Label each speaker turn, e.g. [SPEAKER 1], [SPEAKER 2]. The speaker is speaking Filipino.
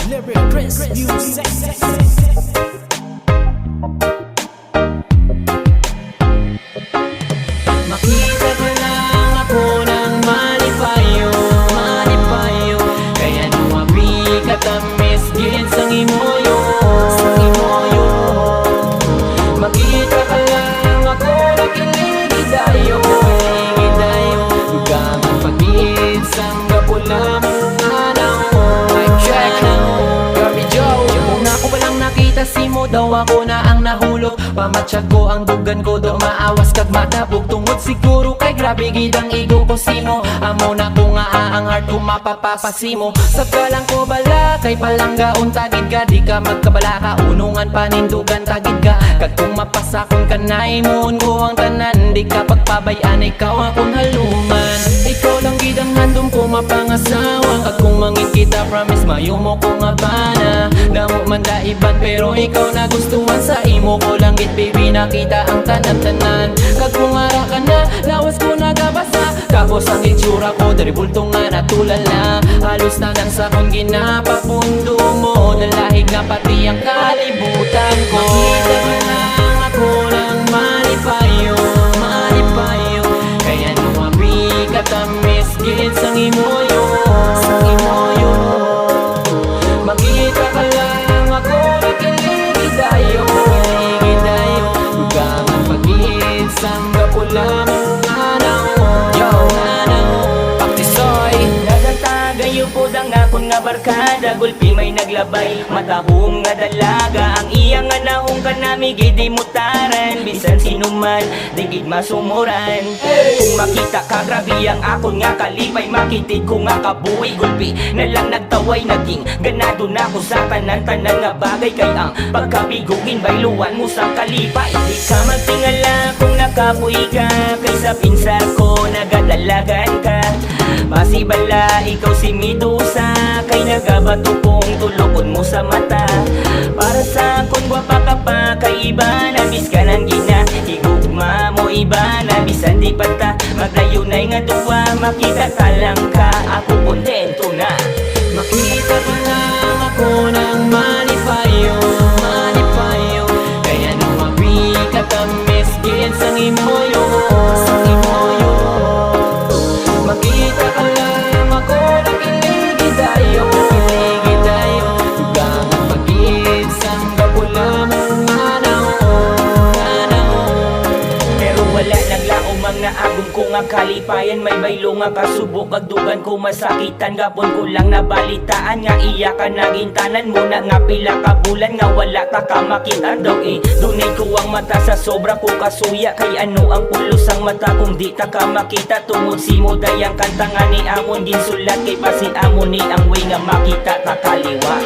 [SPEAKER 1] Lyric Prince Music.
[SPEAKER 2] Makita ka lang ako ng malipayo, malipayo. Kaya nuwabi ka tamis gilid sang imoyo, sang imoyo. Makita ka lang ako nakilingidayo, nakilingidayo. Dugangan pagid sang gapula mong anaw. Mic check, Gabby Joe. Una ko palang nakita si mo, daw ako na ang nahulog. Pamatsyag ko ang dugan ko, do maawas kag matabog. Tungod siguro kay grabe gid ang ego ko simo. Amo na ko nga ang heart ko mapapapasimo. Sa kalang ko bala kay palanggaon tagid ka. Di ka magkabala ka, unungan panindugan tagid ka. Kag kung mapasakon ka na imon ko ang tanan. Di ka pagpabayan, ikaw akong haluman. Ikaw lang gid ang handom ko mapangasawa. Kag kung mangin kita promise mayo mo ko nga bana. Damo man daiban pero ikaw nagustuhan. Sa imo ko lang gid baby nakita ang tanan-tanan. Kag kung ara ka na, lawas ko nagabasa. Tapos ang itsura ko, dari bultong nga natulala. Halos na lang sa kong ginapapundo mo. Nalahig na pati ang kalibutan ko. Makita ka lang ako ng malipayo, malipayo. Kaya nuwabi ka tamis gilid sang imoyo, sang imoyo. Makita ka lang ako nakilingidayo, nakilingidayo. Dugangan pagid sang gapula mong anaw. Yo, anaw, Paktisoy.
[SPEAKER 3] Nagatagayo po dang akon nga barkada. Gulpi may naglabay, matahong nga dalaga. Ang iyang nga naong ka nami gidi mutaran. Bisan sinuman, digid masumuran. Kung makita ka grabe ang akon nga kalipay. Makitid ko nga kabuhi gulpi na lang nagtaway. Naging ganado na ko sa tanan-tanan nga bagay. Kay ang pagkabigugin bayluan mo sa kalipay. Di ka magtingala kung nakabuhi ka. Kay sa pinsar ko nagadalagan ka. Masibala ikaw si Medusa. Kay nagabato kong tulokon mo sa mata. Para sa akon gwapa ka pa. Kay iba na bis ka nang gina. Higugma mo iba na bisan di pata. Maglayo na'y nga duwa. Makita ka lang ka. Ako kontento na.
[SPEAKER 2] Makita ka lang ako ng malipayo, malipayo. Kaya numabi ka tamis gilid sang imoyo, sang imoyo. Makita ka lang ako nakilingidayo, nakilingidayo. Dugangan pagid sang gapula mong anaw, anaw.
[SPEAKER 3] Pero wala naglaom ang naagom ko nga kalipayan. May baylo nga kasubok ag dugan ko masakitan. Gapon ko lang nabalitaan nga iya ka nagintanan mo na nga pila ka bulan nga wala ka kamakitan daw dunay ko ang mata sa sobra ko kasuya. Kay ano ang pulos ang mata kung di ta ka makita. Tungod si mo dayang kanta nga ni amon ginsulat. Kay pasi amon ni ang way nga makita ta kaliwa.